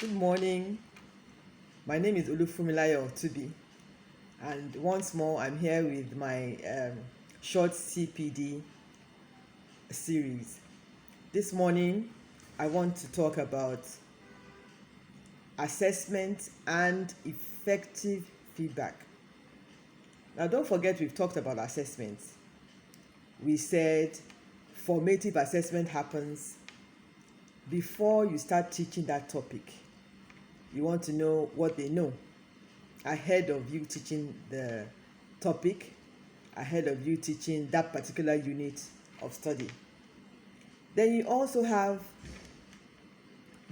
Good morning. My name is Olufumilayo Otubi, and once more I'm here with my short CPD series. This morning I want to talk about assessment and effective feedback. Now, don't forget we've talked about assessments. We said formative assessment happens before you start teaching that topic. You want to know what they know ahead of you teaching the topic, ahead of you teaching that particular unit of study. Then you also have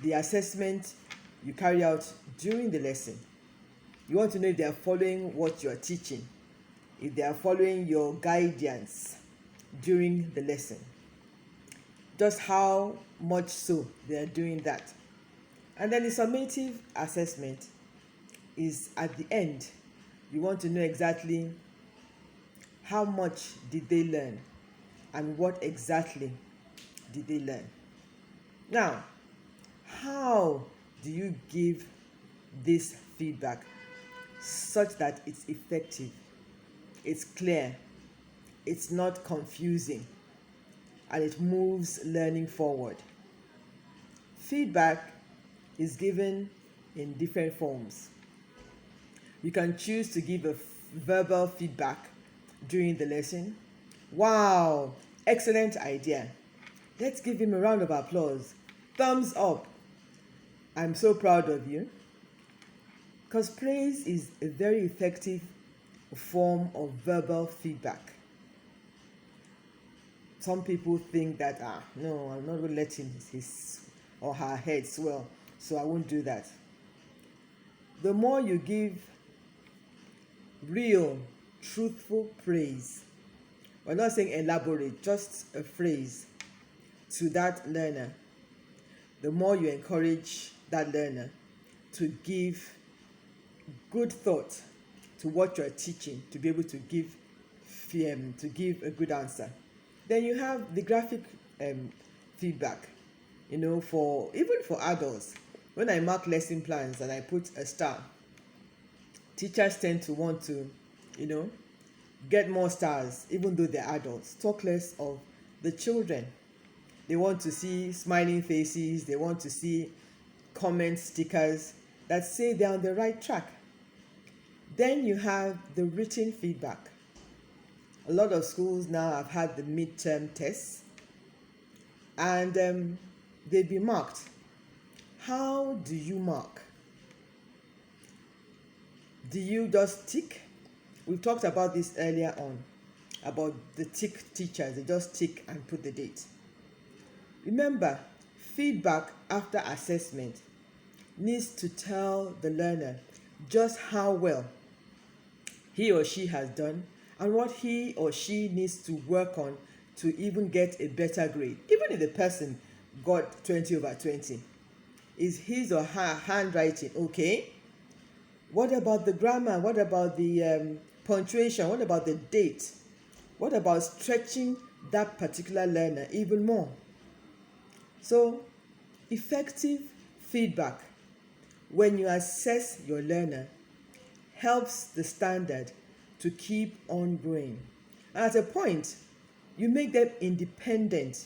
the assessment you carry out during the lesson. You want to know if they are following what you are teaching, if they are following your guidance during the lesson, just how much so they are doing that. And then the summative assessment is at the end. You want to know exactly how much did they learn and what exactly did they learn. Now, how do you give this feedback such that it's effective, it's clear, it's not confusing, and it moves learning forward? Feedback is given in different forms. You can choose to give a verbal feedback during the lesson. Wow, excellent idea. Let's give him a round of applause. Thumbs up. I'm so proud of you. Because praise is a very effective form of verbal feedback. Some people think that, no, I'm not going to let his or her head swell, so I won't do that. The more you give real, truthful praise, we're not saying elaborate, just a phrase to that learner, the more you encourage that learner to give good thought to what you're teaching, to be able to give a good answer. Then you have the graphic feedback, even for adults. When I mark lesson plans and I put a star, teachers tend to want to, get more stars, even though they're adults. Talk less of the children. They want to see smiling faces, they want to see comment stickers that say they're on the right track. Then you have the written feedback. A lot of schools now have had the midterm tests, and they've been marked. How do you mark? Do you just tick? We talked about this earlier on, about the tick teachers. They just tick and put the date. Remember, feedback after assessment needs to tell the learner just how well he or she has done and what he or she needs to work on to even get a better grade. Even if the person got 20/20, is his or her handwriting okay? What about the grammar? What about the punctuation? What about the date? What about stretching that particular learner even more? So, effective feedback when you assess your learner helps the standard to keep on growing. And at a point, you make them independent.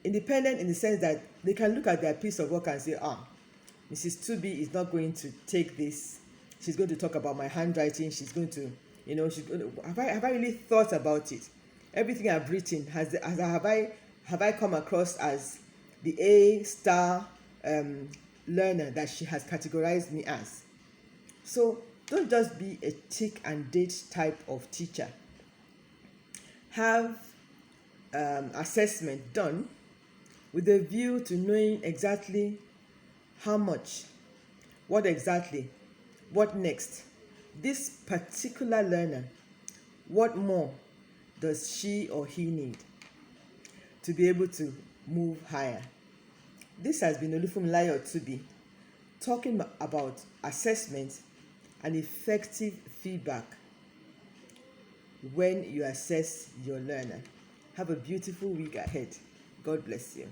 Independent in the sense that they can look at their piece of work and say, Mrs. Tubi is not going to take this. She's going to talk about my handwriting. She's going to, have I really thought about it? Everything I've written, have I come across as the A-star learner that she has categorized me as? So don't just be a tick and date type of teacher. Have assessment done with a view to knowing exactly how much, what exactly, what next. This particular learner, what more does she or he need to be able to move higher? This has been Olufumilayo Otubi talking about assessment and effective feedback when you assess your learner. Have a beautiful week ahead. God bless you.